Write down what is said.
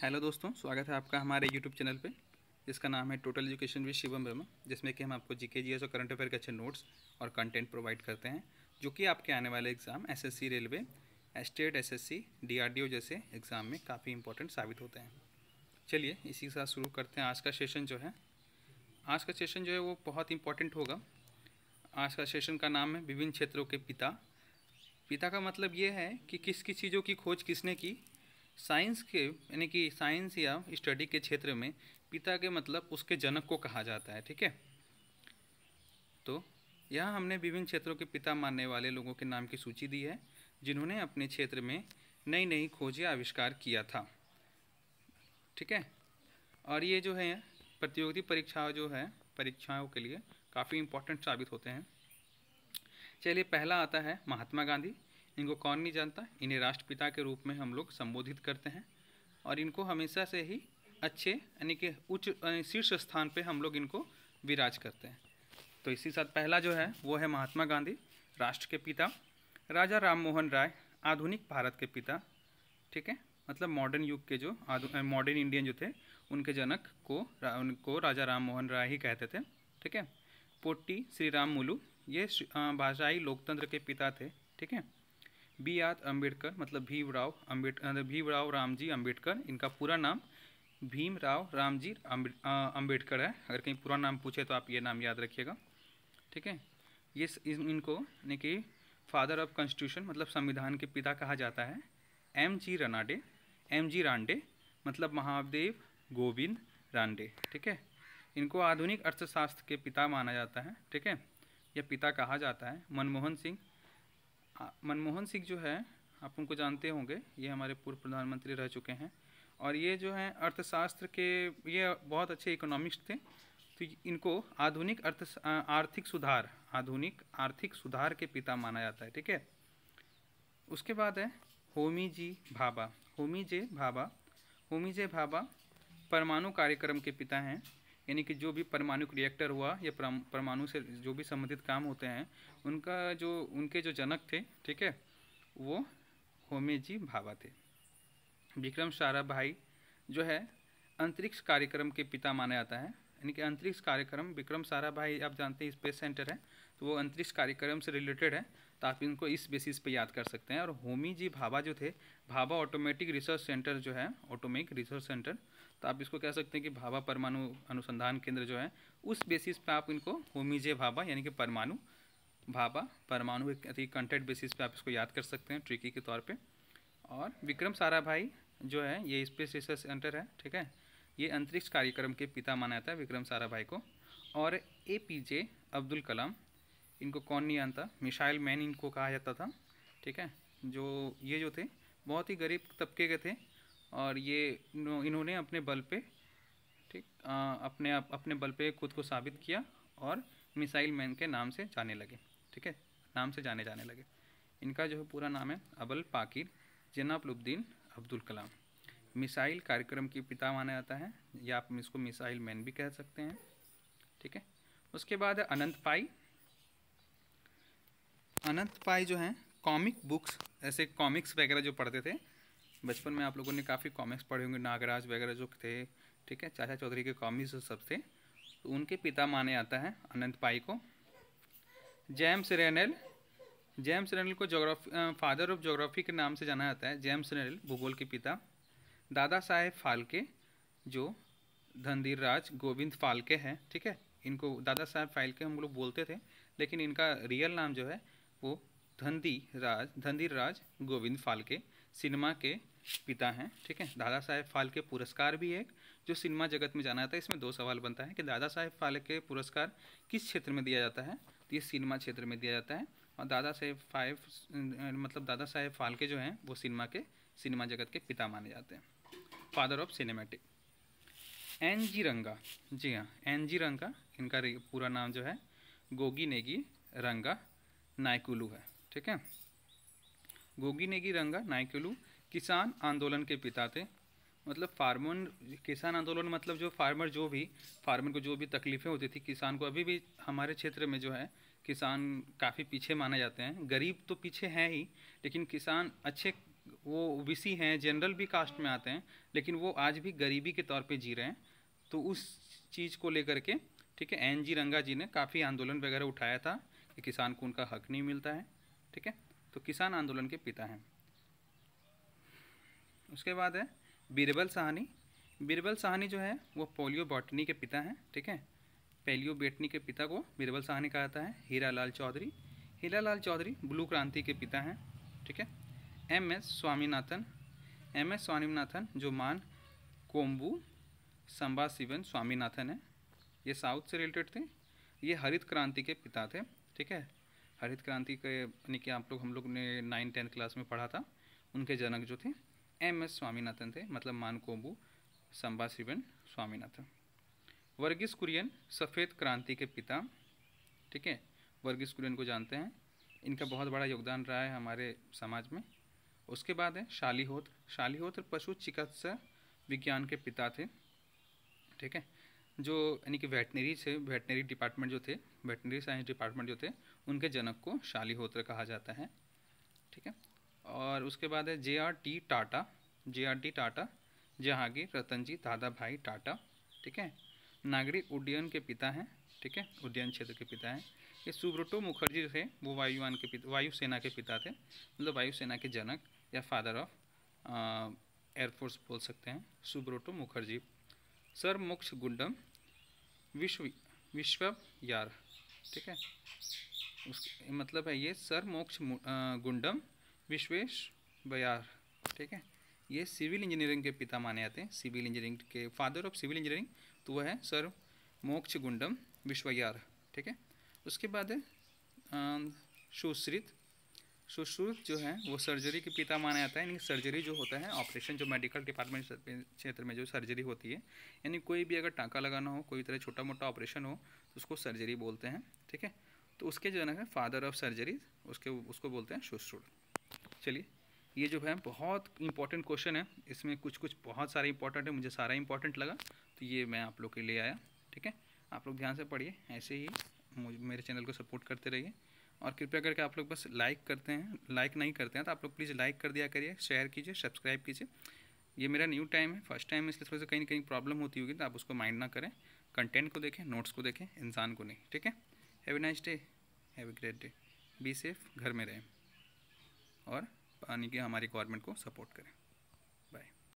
Hello दोस्तों, स्वागत है आपका हमारे यूट्यूब चैनल पे जिसका नाम है total education with Shivam Verma, जिसमें कि हम आपको जीके जीएस और करंट अफेयर के अच्छे नोट्स और कंटेंट प्रोवाइड करते हैं जो कि आपके आने वाले exam SSC railway, state SSC, DRDO जैसे एग्ज़ाम में काफ़ी इंपॉर्टेंट साबित होते हैं। चलिए इसी के साथ शुरू करते हैं। आज का सेशन जो है वो बहुत इंपॉर्टेंट होगा। आज का सेशन का नाम है विभिन्न क्षेत्रों के पिता। पिता का मतलब ये है कि किस किस चीज़ों की खोज किसने की। साइंस के यानी कि साइंस या स्टडी के क्षेत्र में पिता के मतलब उसके जनक को कहा जाता है। ठीक है, तो यहाँ हमने विभिन्न क्षेत्रों के पिता मानने वाले लोगों के नाम की सूची दी है जिन्होंने अपने क्षेत्र में नई नई खोजें आविष्कार किया था। ठीक है, और ये जो है प्रतियोगी परीक्षाओं के लिए काफ़ी इम्पोर्टेंट साबित होते हैं। चलिए, पहला आता है महात्मा गांधी। इनको कौन नहीं जानता। इन्हें राष्ट्रपिता के रूप में हम लोग संबोधित करते हैं और इनको हमेशा से ही अच्छे यानी कि उच्च शीर्ष स्थान पे हम लोग इनको विराज करते हैं। तो इसी साथ पहला जो है वो है महात्मा गांधी, राष्ट्र के पिता। राजा राम मोहन राय, आधुनिक भारत के पिता। ठीक है, मतलब मॉडर्न युग के जो मॉडर्न इंडियन जो थे उनके जनक को उनको राजा राम मोहन राय ही कहते थे। ठीक है, पोट्टी श्री राम मुलु, ये भाषाई लोकतंत्र के पिता थे। ठीक है, बी आर अम्बेडकर, मतलब भीमराव रामजी अम्बेडकर। इनका पूरा नाम भीमराव रामजी अम्बेडकर है। अगर कहीं पूरा नाम पूछे तो आप ये नाम याद रखिएगा। ठीक है, ये इनको यानी कि फादर ऑफ कॉन्स्टिट्यूशन, मतलब संविधान के पिता कहा जाता है। एम जी रांडे, मतलब महादेव गोविंद रांडे। ठीक है, इनको आधुनिक अर्थशास्त्र के पिता माना जाता है। ठीक है, यह पिता कहा जाता है। मनमोहन सिंह जो है आप उनको जानते होंगे, ये हमारे पूर्व प्रधानमंत्री रह चुके हैं और ये जो है अर्थशास्त्र के ये बहुत अच्छे इकोनॉमिस्ट थे। तो इनको आधुनिक आर्थिक सुधार के पिता माना जाता है। ठीक है, उसके बाद है होमी जे भाभा परमाणु कार्यक्रम के पिता हैं। यानी कि जो भी परमाणु रिएक्टर हुआ या परमाणु से जो भी संबंधित काम होते हैं उनके जो जनक थे, ठीक है, वो होमी जी भाभा थे। विक्रम साराभाई जो है अंतरिक्ष कार्यक्रम के पिता माना जाता है। यानी कि अंतरिक्ष कार्यक्रम, विक्रम साराभाई आप जानते हैं स्पेस सेंटर है, तो वो अंतरिक्ष कार्यक्रम से रिलेटेड है, तो आप इनको इस बेसिस पे याद कर सकते हैं। और होमी जी भाभा जो थे, भाभा ऑटोमेटिक रिसर्च सेंटर जो है, ऑटोमिक रिसर्च सेंटर, तो आप इसको कह सकते हैं कि भाभा परमाणु अनुसंधान केंद्र जो है, उस बेसिस पे आप इनको होमी जे भाभा यानी कि परमाणु एक कंटेंट बेसिस पे आप इसको याद कर सकते हैं ट्रिकी के तौर पे। और विक्रम साराभाई जो है ये स्पेस रिसर्च सेंटर है। ठीक है, ये अंतरिक्ष कार्यक्रम के पिता माना जाता है विक्रम साराभाई को। और APJ अब्दुल कलाम, इनको कौन नहीं जानता, मिसाइल मैन इनको कहा जाता था। ठीक है, ये जो थे बहुत ही गरीब तबके के थे और ये इन्होंने अपने बल पे अपने बल पे खुद को साबित किया और मिसाइल मैन के नाम से जाने लगे। ठीक है, नाम से जाने लगे। इनका जो पूरा नाम है अबुल पाकिर जैनुलाब्दीन अब्दुल कलाम। मिसाइल कार्यक्रम की पिता माना जाता है, या आप इसको मिसाइल मैन भी कह सकते हैं। ठीक है, उसके बाद है अनंत पाई जो हैं कॉमिक बुक्स, ऐसे कॉमिक्स वगैरह जो पढ़ते थे बचपन में, आप लोगों ने काफ़ी कॉमिक्स पढ़े होंगे, नागराज वगैरह जो थे। ठीक है, चाचा चौधरी के कॉमिक्स सब थे, तो उनके पिता माने जाता है अनंत पाई को। जेम्स रेनल को फादर ऑफ ज्योग्राफी के नाम से जाना जाता है। जेम्स रेनल भूगोल के पिता। दादा साहेब फाल्के जो धनधीर राज गोविंद फाल्के हैं। ठीक है, इनको दादा साहेब फाल्के हम लोग बोलते थे, लेकिन इनका रियल नाम जो है वो धनधीर राज गोविंद फाल्के सिनेमा के पिता हैं। ठीक है, दादा साहेब फाल्के पुरस्कार भी है जो सिनेमा जगत में जाना जाता है। इसमें दो सवाल बनता है कि दादा साहेब फाल्के पुरस्कार किस क्षेत्र में दिया जाता है, तो ये सिनेमा क्षेत्र में दिया जाता है। और दादा साहेब फाल्के जो हैं वो सिनेमा जगत के पिता माने जाते हैं, फादर ऑफ सिनेमैटिक। NG रंगा, जी हाँ, NG रंगा, इनका पूरा नाम जो है गोगी नेगी रंगा नायकुलू है। ठीक है, गोगी नेगी रंगा नायकुलू किसान आंदोलन के पिता थे। मतलब किसान आंदोलन मतलब फार्मर को जो भी तकलीफ़ें होती थी किसान को, अभी भी हमारे क्षेत्र में जो है किसान काफ़ी पीछे माने जाते हैं। गरीब तो पीछे हैं ही, लेकिन किसान अच्छे वो ओबीसी हैं, जनरल भी कास्ट में आते हैं, लेकिन वो आज भी गरीबी के तौर पे जी रहे हैं। तो उस चीज़ को लेकर के, ठीक है, एन.जी. रंगा जी ने काफ़ी आंदोलन वगैरह उठाया था कि किसान को उनका हक नहीं मिलता है, ठीक है। तो किसान आंदोलन के पिता हैं। उसके बाद है बीरबल साहनी। बीरबल साहनी जो है वो पोलियो बॉटनी के पिता हैं, ठीक है। पोलियो बॉटनी के पिता को बीरबल साहनी कहा जाता है। हीरालाल चौधरी, हीरालाल चौधरी ब्लू क्रांति के पिता हैं, ठीक है। एम.एस. स्वामीनाथन, एम.एस. स्वामीनाथन जो मान कोम्बू संबाशिवन स्वामीनाथन है, ये साउथ से रिलेटेड थे। ये हरित क्रांति के पिता थे, ठीक है। हरित क्रांति के यानी कि हम लोग ने 9-10 क्लास में पढ़ा था। उनके जनक जो थे एम.एस. स्वामीनाथन थे, मतलब मानकोम्बू संबाशिवन स्वामीनाथन। वर्गीस कुरियन सफ़ेद क्रांति के पिता, ठीक है। वर्गीस कुरियन को जानते हैं, इनका बहुत बड़ा योगदान रहा है हमारे समाज में। उसके बाद है शालीहोत्र, शालीहोत्र पशु चिकित्सा विज्ञान के पिता थे, ठीक है। जो यानी कि वेटनरी से, वेटनरी डिपार्टमेंट जो थे, वेटनरी साइंस डिपार्टमेंट जो थे, उनके जनक को शालीहोत्र कहा जाता है, ठीक है। और उसके बाद है जे.आर.टी. टाटा, जे.आर.टी. टाटा जहांगीर रतनजी दादा भाई टाटा, ठीक है। नागरिक उड्डयन के पिता हैं, ठीक है, उड्डयन क्षेत्र के पिता हैं। ये सुब्रतो मुखर्जी थे, वो वायुयान के पिता, वायुसेना के पिता थे, मतलब वायुसेना के जनक या फादर ऑफ एयरफोर्स बोल सकते हैं, सुब्रतो मुखर्जी। सर मोक्ष गुंडम विश्वयार, ठीक है, उस मतलब है ये सर मोक्ष गुंडम विश्वेश्वरैया, ठीक है। ये सिविल इंजीनियरिंग के पिता माने जाते हैं, सिविल इंजीनियरिंग के फादर ऑफ सिविल इंजीनियरिंग, तो वह है सर मोक्ष गुंडम विश्वयार, ठीक है। उसके बाद है सुश्रुत, सुश्रुत जो है वो सर्जरी के पिता माना जाता है। यानी सर्जरी जो होता है, ऑपरेशन, जो मेडिकल डिपार्टमेंट क्षेत्र में जो सर्जरी होती है, यानी कोई भी अगर टाँका लगाना हो, कोई तरह छोटा मोटा ऑपरेशन हो, तो उसको सर्जरी बोलते हैं, ठीक है। तो उसके जनक है फादर ऑफ सर्जरी, उसको बोलते हैं सुश्रुत। चलिए, ये जो है बहुत इंपॉर्टेंट क्वेश्चन है, इसमें कुछ कुछ बहुत सारे इंपॉर्टेंट है, मुझे सारा इंपॉर्टेंट लगा, तो ये मैं आप लोग के लिए आया, ठीक है। आप लोग ध्यान से पढ़िए, ऐसे ही मेरे चैनल को सपोर्ट करते रहिए। और कृपया करके आप लोग बस लाइक करते हैं, लाइक नहीं करते हैं तो आप लोग प्लीज़ लाइक कर दिया करिए, शेयर कीजिए, सब्सक्राइब कीजिए। ये मेरा न्यू टाइम है, फर्स्ट टाइम है, इसलिए थोड़ा सा कहीं ना कहीं प्रॉब्लम होती होगी, तो आप उसको माइंड ना करें। कंटेंट को देखें, नोट्स को देखें, इंसान को नहीं, ठीक है। Have a nice day, have a great day, be safe, घर में रहें और यानी कि हमारी गवर्नमेंट को सपोर्ट करें।